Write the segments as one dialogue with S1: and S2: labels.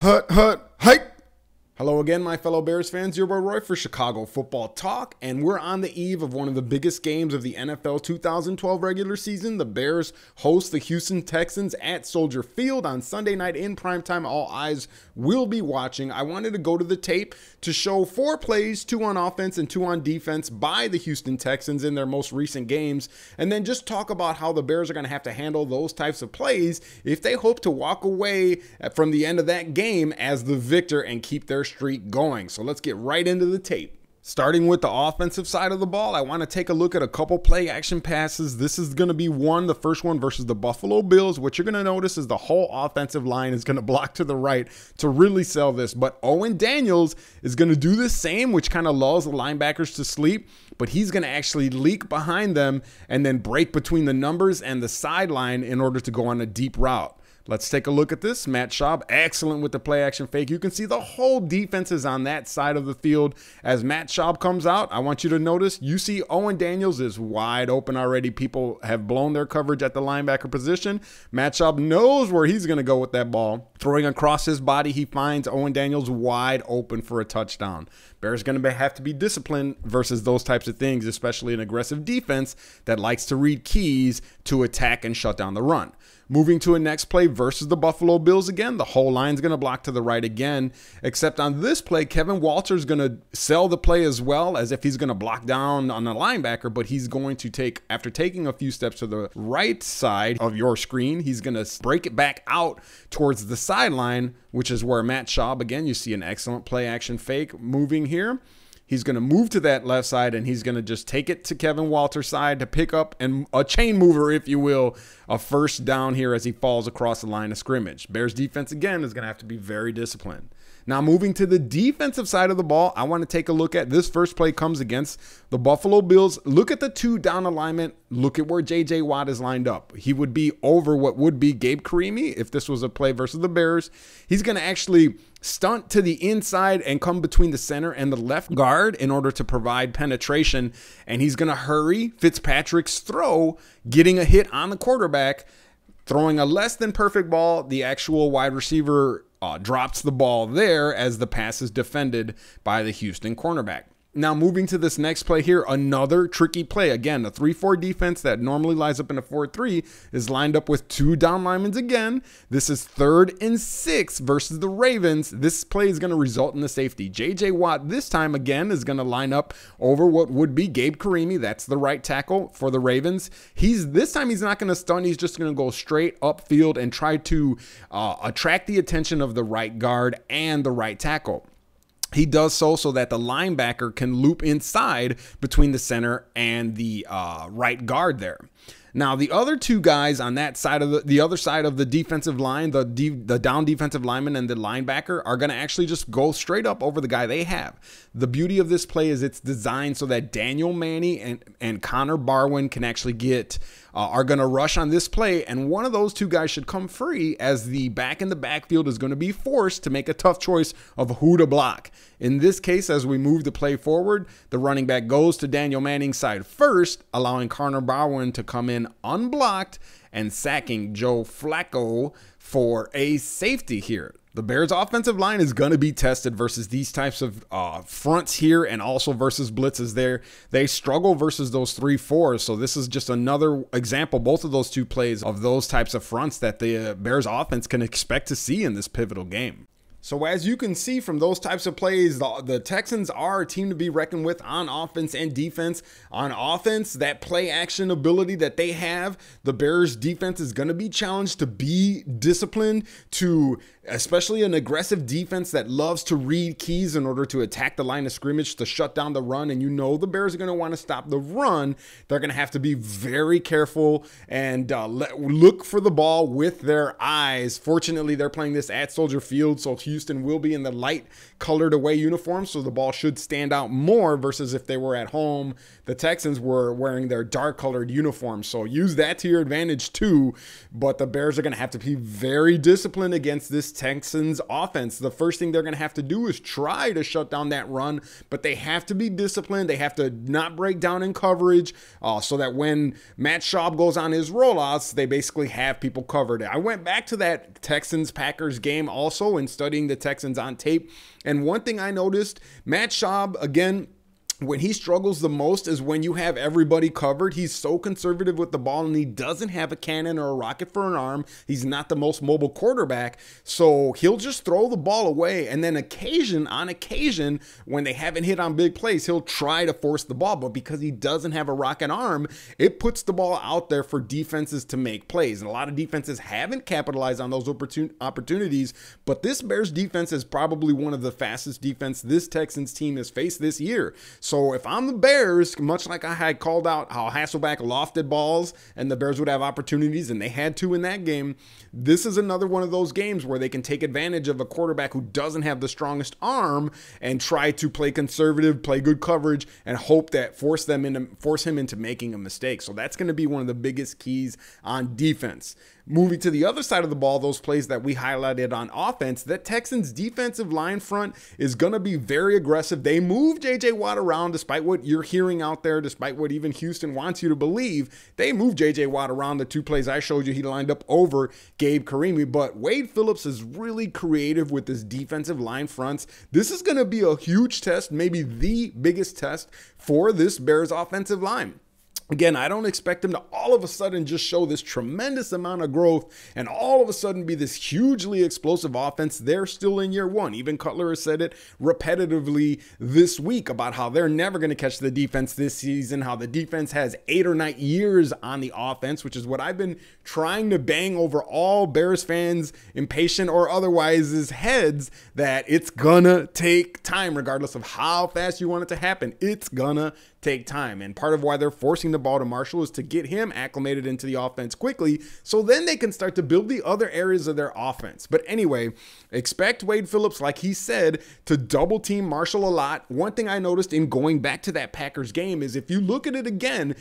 S1: Hut, hut, hike. Hello again, my fellow Bears fans. Your boy Roy for Chicago Football Talk, and we're on the eve of one of the biggest games of the NFL 2012 regular season. The Bears host the Houston Texans at Soldier Field on Sunday night in primetime. All eyes will be watching. I wanted to go to the tape to show 4 plays, 2 on offense and 2 on defense by the Houston Texans in their most recent games, and then just talk about how the Bears are going to have to handle those types of plays if they hope to walk away from the end of that game as the victor and keep their streak going. So let's get right into the tape. Starting with the offensive side of the ball, I want to take a look at a couple play action passes. This is going to be the first one versus the Buffalo Bills. What you're going to notice is the whole offensive line is going to block to the right to really sell this. But Owen Daniels is going to do the same, which kind of lulls the linebackers to sleep. But he's going to actually leak behind them and then break between the numbers and the sideline in order to go on a deep route. Let's take a look at this. Matt Schaub, excellent with the play action fake. You can see the whole defense is on that side of the field. As Matt Schaub comes out, I want you to notice, you see Owen Daniels is wide open already. People have blown their coverage at the linebacker position. Matt Schaub knows where he's going to go with that ball. Throwing across his body, he finds Owen Daniels wide open for a touchdown. Bears going to have to be disciplined versus those types of things, especially an aggressive defense that likes to read keys to attack and shut down the run. Moving to a next play versus the Buffalo Bills again, the whole line's going to block to the right again, except on this play, Kevin Walter's going to sell the play as well, as if he's going to block down on the linebacker, but he's going to take, after taking a few steps to the right side of your screen, he's going to break it back out towards the sideline, which is where Matt Schaub, again, you see an excellent play action fake moving here. He's going to move to that left side, and he's going to just take it to Kevin Walter's side to pick up and a chain mover, if you will, a first down here as he falls across the line of scrimmage. Bears defense, again, is going to have to be very disciplined. Now, moving to the defensive side of the ball, I want to take a look at this first play comes against the Buffalo Bills. Look at the 2 down alignment. Look at where J.J. Watt is lined up. He would be over what would be Gabe Carimi if this was a play versus the Bears. He's going to actually stunt to the inside and come between the center and the left guard in order to provide penetration. And he's going to hurry Fitzpatrick's throw, getting a hit on the quarterback, throwing a less than perfect ball. The actual wide receiver drops the ball there as the pass is defended by the Houston cornerback. Now, moving to this next play here, another tricky play. Again, the 3-4 defense that normally lies up in a 4-3 is lined up with 2 down linemen again. This is 3rd and 6 versus the Ravens. This play is going to result in the safety. J.J. Watt this time again is going to line up over what would be Gabe Carimi. That's the right tackle for the Ravens. This time he's not going to stunt. He's just going to go straight upfield and try to attract the attention of the right guard and the right tackle. He does so that the linebacker can loop inside between the center and the right guard there. Now, the other 2 guys on that side of the other side of the defensive line, the down defensive lineman and the linebacker, are going to actually just go straight up over the guy they have. The beauty of this play is it's designed so that Daniel Manny and Connor Barwin can actually are going to rush on this play, and one of those 2 guys should come free as the back in the backfield is going to be forced to make a tough choice of who to block. In this case, as we move the play forward, the running back goes to Daniel Manning's side first, allowing Connor Barwin to come in unblocked and sacking Joe Flacco for a safety here. The Bears offensive line is going to be tested versus these types of fronts here, and also versus blitzes there. They struggle versus those 3-4s. So this is just another example, both of those 2 plays, of those types of fronts that the Bears offense can expect to see in this pivotal game. So as you can see from those types of plays, the Texans are a team to be reckoned with on offense and defense. On offense, that play action ability that they have, the Bears defense is going to be challenged to be disciplined, to especially an aggressive defense that loves to read keys in order to attack the line of scrimmage to shut down the run. And you know the Bears are going to want to stop the run. They're going to have to be very careful and look for the ball with their eyes. Fortunately, they're playing this at Soldier Field, so Houston will be in the light colored away uniform, so the ball should stand out more versus if they were at home. The Texans were wearing their dark colored uniforms, so use that to your advantage too. But the Bears are going to have to be very disciplined against this Texans offense. The first thing they're going to have to do is try to shut down that run, but they have to be disciplined. They have to not break down in coverage so that when Matt Schaub goes on his rollouts, they basically have people covered. I went back to that Texans-Packers game also and studied studying the Texans on tape. And one thing I noticed, Matt Schaub, again, when he struggles the most is when you have everybody covered. He's so conservative with the ball, and he doesn't have a cannon or a rocket for an arm. He's not the most mobile quarterback, so he'll just throw the ball away. And then on occasion, when they haven't hit on big plays, he'll try to force the ball. But because he doesn't have a rocket arm, it puts the ball out there for defenses to make plays. And a lot of defenses haven't capitalized on those opportunities. But this Bears defense is probably one of the fastest defense this Texans team has faced this year. So if I'm the Bears, much like I had called out how Hasselbeck lofted balls and the Bears would have opportunities, and they had to in that game, this is another one of those games where they can take advantage of a quarterback who doesn't have the strongest arm and try to play conservative, play good coverage, and hope that force him into making a mistake. So that's going to be one of the biggest keys on defense. Moving to the other side of the ball, those plays that we highlighted on offense, that Texans defensive line front is going to be very aggressive. They move J.J. Watt around despite what you're hearing out there, despite what even Houston wants you to believe. They moved J.J. Watt around the two plays I showed you. He lined up over Gabe Karimi, but Wade Phillips is really creative with his defensive line fronts. This is going to be a huge test, maybe the biggest test for this Bears offensive line. Again, I don't expect him to all of a sudden just show this tremendous amount of growth and all of a sudden be this hugely explosive offense. They're still in year one. Even Cutler has said it repetitively this week about how they're never going to catch the defense this season, how the defense has 8 or 9 years on the offense, which is what I've been trying to bang over all Bears fans, impatient or otherwise, heads, that it's gonna take time regardless of how fast you want it to happen. It's gonna take time. And part of why they're forcing the ball to Marshall is to get him acclimated into the offense quickly so then they can start to build the other areas of their offense. But anyway, expect Wade Phillips, like he said, to double team Marshall a lot. One thing I noticed in going back to that Packers game is if you look at it again,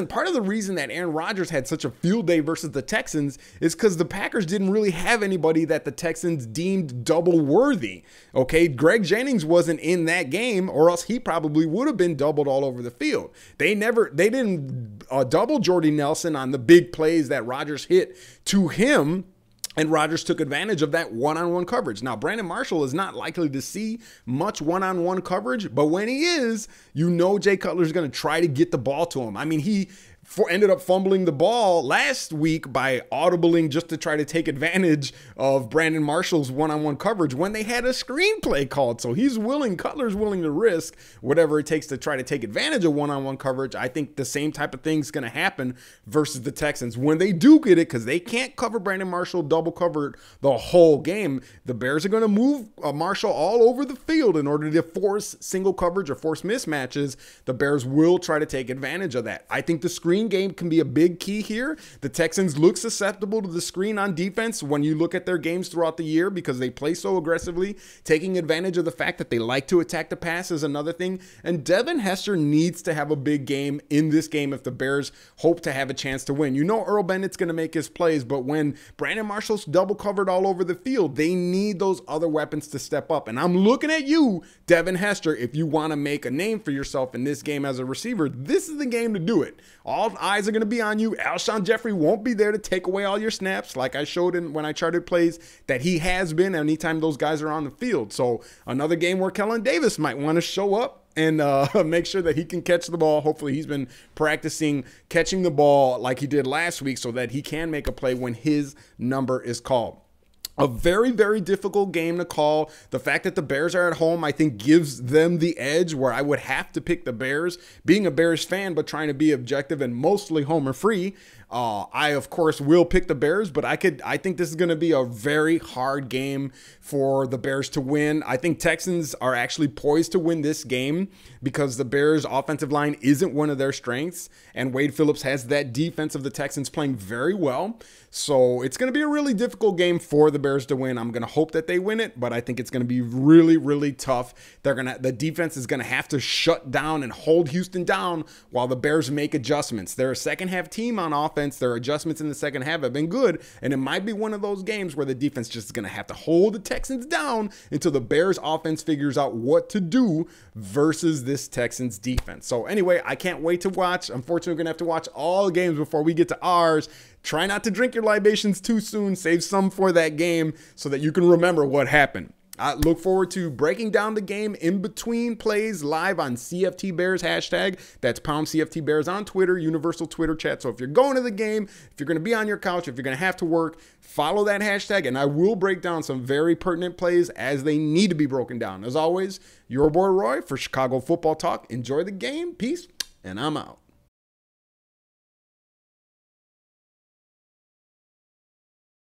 S1: part of the reason that Aaron Rodgers had such a field day versus the Texans is because the Packers didn't really have anybody that the Texans deemed double worthy. Okay, Greg Jennings wasn't in that game, or else he probably would have been doubled all over the field. They didn't double Jordy Nelson on the big plays that Rodgers hit to him, and Rodgers took advantage of that one-on-one coverage. Now, Brandon Marshall is not likely to see much one-on-one coverage, but when he is, you know Jay Cutler is going to try to get the ball to him. I mean, he ended up fumbling the ball last week by audibling just to try to take advantage of Brandon Marshall's one-on-one coverage when they had a screenplay called. So Cutler's willing to risk whatever it takes to try to take advantage of one-on-one coverage. I think the same type of thing is going to happen versus the Texans. When they do get it, because they can't cover Brandon Marshall double covered the whole game, the Bears are going to move Marshall all over the field in order to force single coverage or force mismatches. The Bears will try to take advantage of that. I think the screen game can be a big key here. The Texans look susceptible to the screen on defense when you look at their games throughout the year because they play so aggressively. Taking advantage of the fact that they like to attack the pass is another thing. And Devin Hester needs to have a big game in this game if the Bears hope to have a chance to win. You know Earl Bennett's going to make his plays, but when Brandon Marshall's double covered all over the field, they need those other weapons to step up. And I'm looking at you, Devin Hester, if you want to make a name for yourself in this game as a receiver. This is the game to do it. All eyes are going to be on you. Alshon Jeffrey won't be there to take away all your snaps, like I showed when I charted plays that he has been anytime those guys are on the field. So another game where Kellen Davis might want to show up and make sure that he can catch the ball. Hopefully he's been practicing catching the ball like he did last week so that he can make a play when his number is called. A very, very difficult game to call. The fact that the Bears are at home, I think, gives them the edge where I would have to pick the Bears. Being a Bears fan, but trying to be objective and mostly homer free, I, of course, will pick the Bears, but I think this is going to be a very hard game for the Bears to win. I think Texans are actually poised to win this game because the Bears' offensive line isn't one of their strengths, and Wade Phillips has that defense of the Texans playing very well. So it's going to be a really difficult game for the Bears to win. I'm going to hope that they win it, but I think it's going to be really, really tough. The defense is going to have to shut down and hold Houston down while the Bears make adjustments. They're a second half team on offense. offense, their adjustments in the second half have been good, and it might be one of those games where the defense just is going to have to hold the Texans down until the Bears offense figures out what to do versus this Texans defense. So anyway, I can't wait to watch. Unfortunately, we're going to have to watch all the games before we get to ours. Try not to drink your libations too soon. Save some for that game so that you can remember what happened. I look forward to breaking down the game in between plays live on CFT Bears hashtag. That's pound CFT Bears on Twitter, universal Twitter chat. So if you're going to the game, if you're going to be on your couch, if you're going to have to work, follow that hashtag, and I will break down some very pertinent plays as they need to be broken down. As always, your boy Roy for Chicago Football Talk. Enjoy the game. Peace, and I'm out.